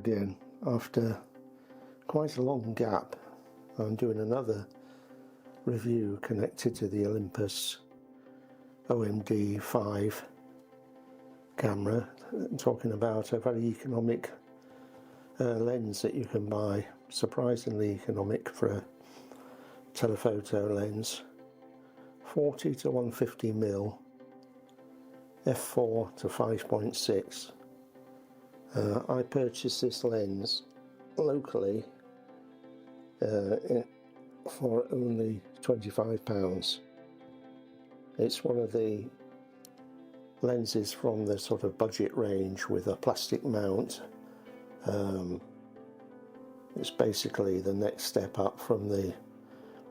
again. After quite a long gap, I'm doing another review connected to the Olympus OMD 5 camera, talking about a very economic lens that you can buy, surprisingly economic for a telephoto lens, 40 to 150mm, f4 to 5.6. I purchased this lens locally for only £25. It's one of the lenses from the sort of budget range with a plastic mount. It's basically the next step up from the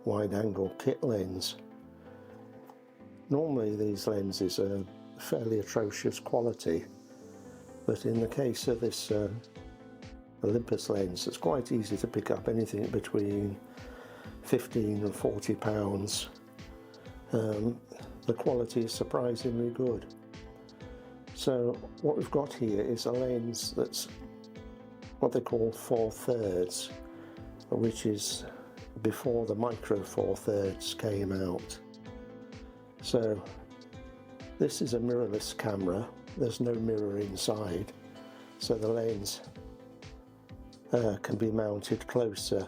wide-angle kit lens. Normally these lenses are fairly atrocious quality, but in the case of this Olympus lens, it's quite easy to pick up anything between £15 and £40. The quality is surprisingly good. So what we've got here is a lens that's what they call 4/3, which is before the micro 4/3 came out. So this is a mirrorless camera. There's no mirror inside, so the lens can be mounted closer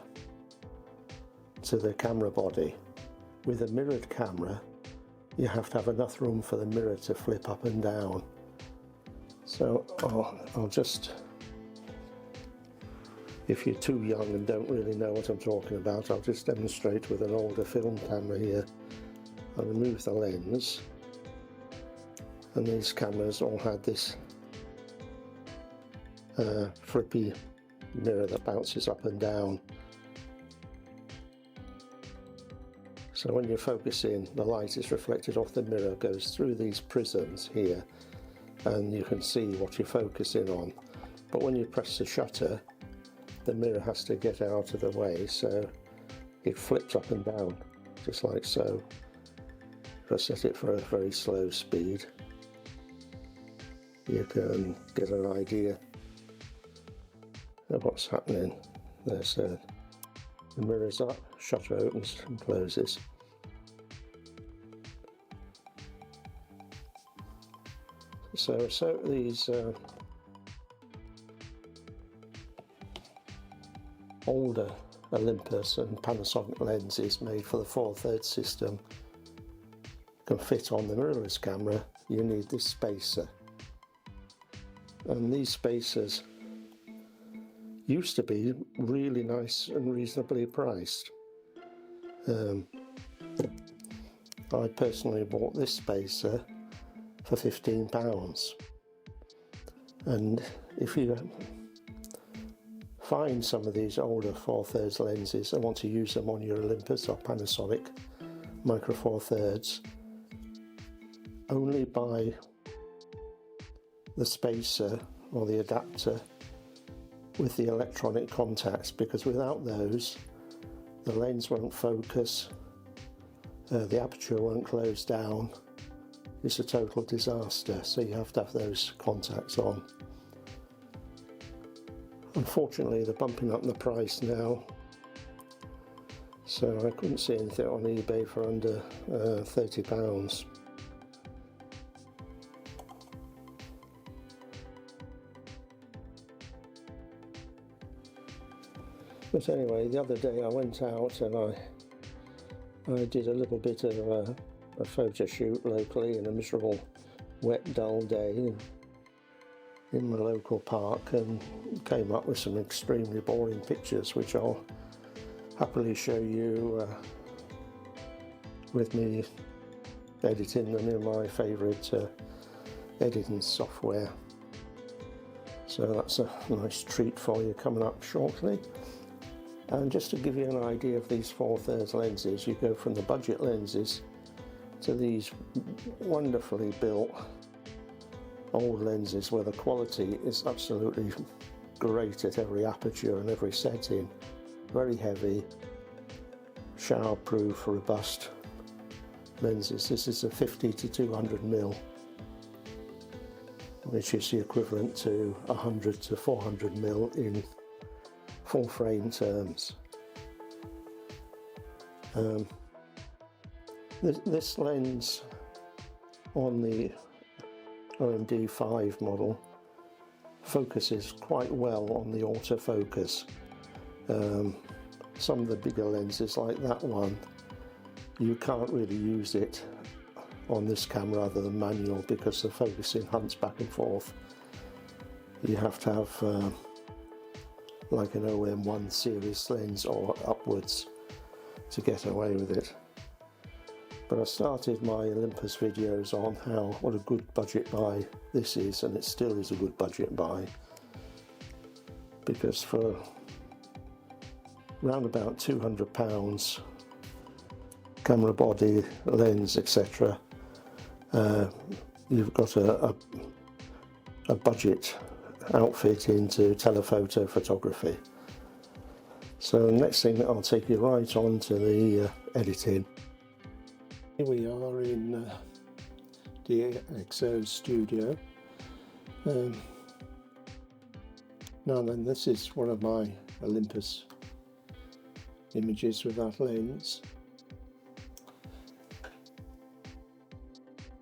to the camera body. With a mirrored camera, you have to have enough room for the mirror to flip up and down. So I'll just, if you're too young and don't really know what I'm talking about, I'll just demonstrate with an older film camera here. I'll remove the lens, and these cameras all had this flippy mirror that bounces up and down. So when you're focusing, the light is reflected off the mirror, goes through these prisms here, and you can see what you're focusing on. But when you press the shutter, the mirror has to get out of the way, so it flips up and down, just like so. If I set it for a very slow speed, you can get an idea of what's happening. There's the mirror's up, shutter opens and closes. So these older Olympus and Panasonic lenses made for the 4/3 system can fit on the mirrorless camera. You need this spacer, and these spacers used to be really nice and reasonably priced. I personally bought this spacer for £15, and if you find some of these older 4/3 lenses and want to use them on your Olympus or Panasonic micro 4/3, only buy the spacer or the adapter with the electronic contacts, because without those the lens won't focus, the aperture won't close down. It's a total disaster, so you have to have those contacts on. Unfortunately they're bumping up the price now, so I couldn't see anything on eBay for under £30. But anyway, the other day I went out and I did a little bit of a photo shoot locally in a miserable, wet, dull day in the local park, and came up with some extremely boring pictures, which I'll happily show you with me editing them in my favourite editing software. So that's a nice treat for you coming up shortly. And just to give you an idea of these 4/3 lenses, you go from the budget lenses to these wonderfully built old lenses where the quality is absolutely great at every aperture and every setting. Very heavy, shower-proof, robust lenses. This is a 50 to 200mm which is the equivalent to 100 to 400 mil in full frame terms. This lens on the OMD 5 model focuses quite well on the autofocus. Some of the bigger lenses like that one, you can't really use it on this camera other than manual because the focusing hunts back and forth. You have to have like an OM1 series lens or upwards to get away with it. But I started my Olympus videos on what a good budget buy this is, and it still is a good budget buy, because for around about £200 camera body, lens, etc., you've got a budget outfit into telephoto photography. So next thing, I'll take you right on to the editing. Here we are in DxO Studio. Now then, this is one of my Olympus images with that lens.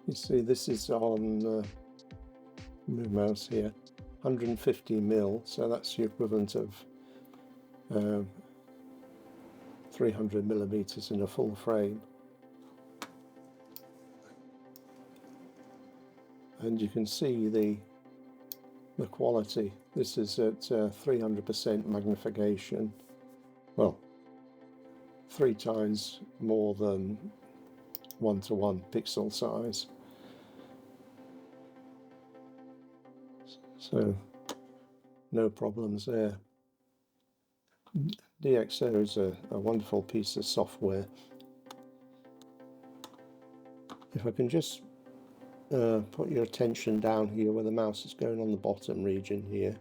You see, this is on move mouse here, 150 mil, so that's the equivalent of 300 millimeters in a full frame. And you can see the quality. This is at 300% magnification. Well, 3 times more than 1:1 pixel size. So no problems there. DxO is a wonderful piece of software. If I can just put your attention down here where the mouse is going on the bottom region here.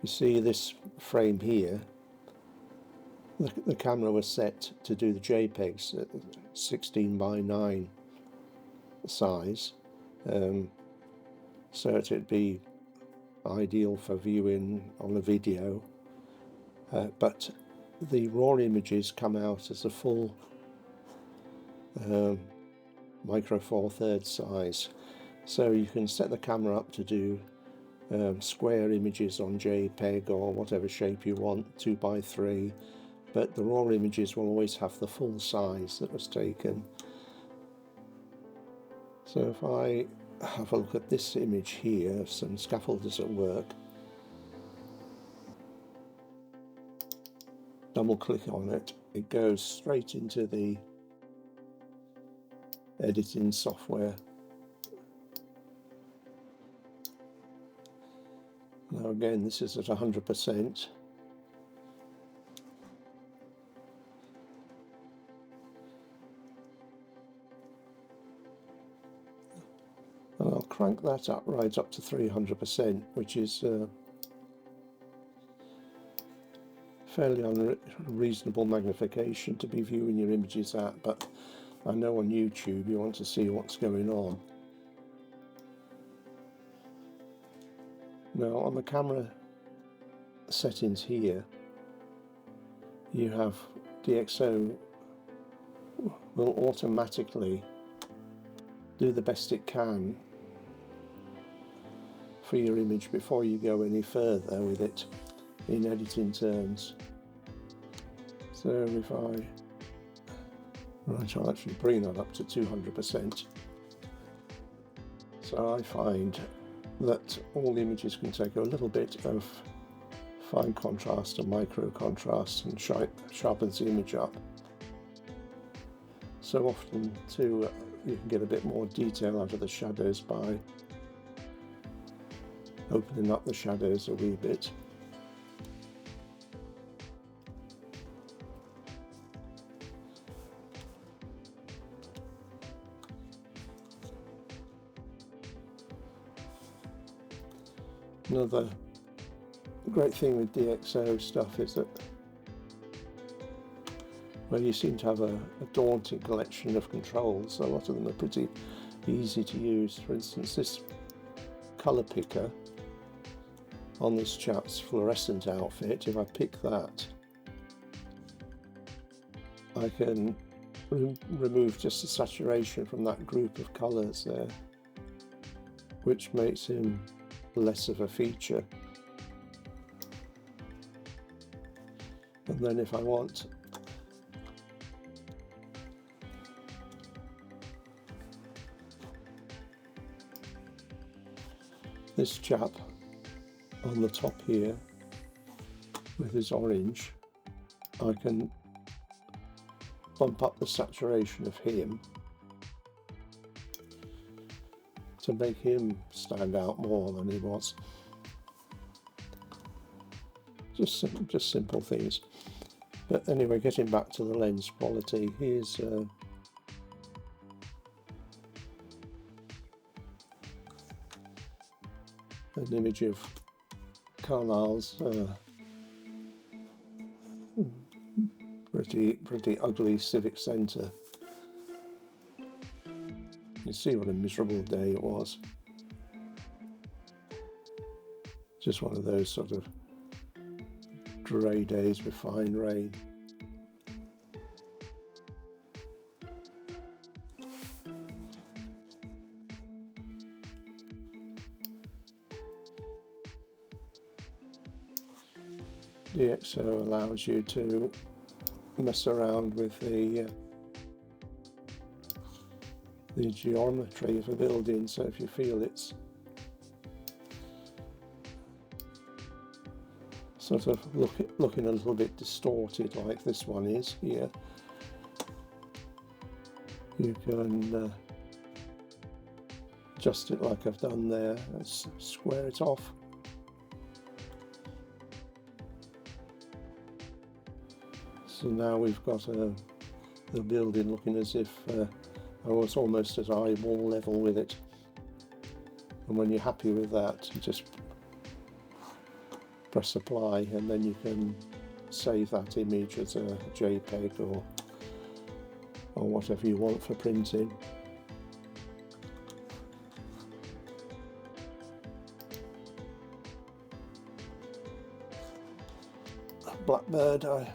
You see this frame here, the camera was set to do the JPEGs at 16:9 size, so it'd be ideal for viewing on a video, but the raw images come out as a full micro 4/3 size, so you can set the camera up to do square images on JPEG or whatever shape you want, 2:3, but the raw images will always have the full size that was taken. So if I have a look at this image here, some scaffolders at work, double click on it, it goes straight into the editing software. Now again, this is at 100%. And I'll crank that up right up to 300%, which is fairly unreasonable magnification to be viewing your images at, but I know on YouTube you want to see what's going on. Now on the camera settings here, you have DxO will automatically do the best it can for your image before you go any further with it in editing terms. So if I'll actually bring that up to 200%. So I find that all the images can take a little bit of fine contrast and micro contrast and sharpens the image up. So often too, you can get a bit more detail out of the shadows by opening up the shadows a wee bit. Another great thing with DxO stuff is that, well, you seem to have a daunting collection of controls. A lot of them are pretty easy to use. For instance, this colour picker on this chap's fluorescent outfit, if I pick that, I can remove just the saturation from that group of colours there, which makes him less of a feature. And then if I want this chap on the top here with his orange, I can bump up the saturation of him to make him stand out more than he was. Just simple things. But anyway, getting back to the lens quality, here's an image of Carlisle's pretty ugly civic centre. You see what a miserable day it was. Just one of those sort of grey days with fine rain. DxO allows you to mess around with the geometry of a building, so if you feel it's sort of looking a little bit distorted like this one is here, you can adjust it like I've done there and square it off. So now we've got the building looking as if I was almost at eyeball level with it. And when you're happy with that, you just press apply, and then you can save that image as a JPEG or whatever you want for printing. Blackbird, so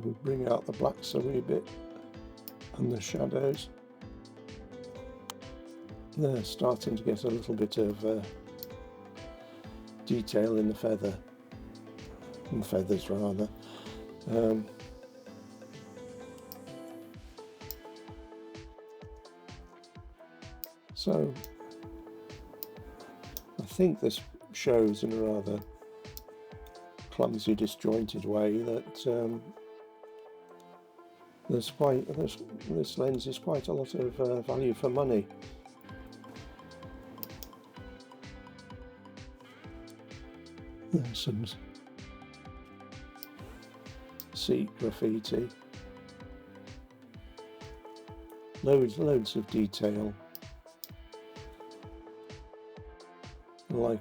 we bring out the blacks a wee bit and the shadows. They're starting to get a little bit of detail in the feathers rather. So I think this shows in a rather clumsy, disjointed way that this lens is quite a lot of value for money. There's some seat graffiti, loads of detail. Like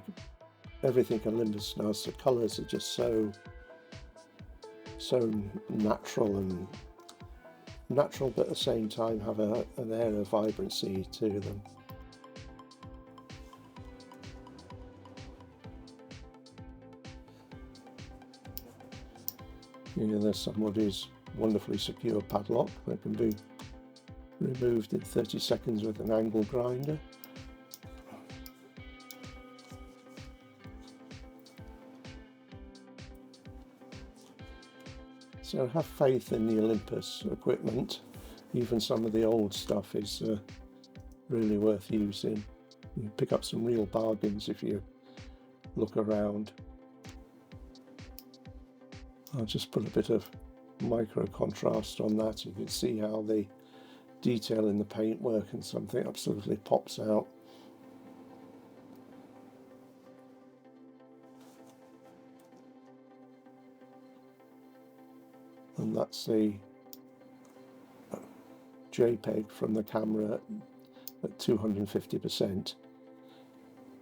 everything Olympus does, the colours are just so natural, but at the same time have an air of vibrancy to them. Here there's somebody's wonderfully secure padlock that can be removed in 30 seconds with an angle grinder. So have faith in the Olympus equipment. Even some of the old stuff is really worth using. You pick up some real bargains if you look around. I'll just put a bit of micro contrast on that. You can see how the detail in the paintwork and something absolutely pops out. And that's the JPEG from the camera at 250%.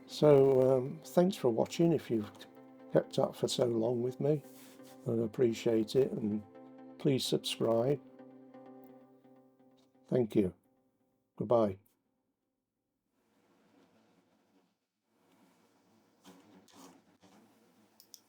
So thanks for watching if you've kept up for so long with me. I appreciate it, and please subscribe. Thank you. Goodbye.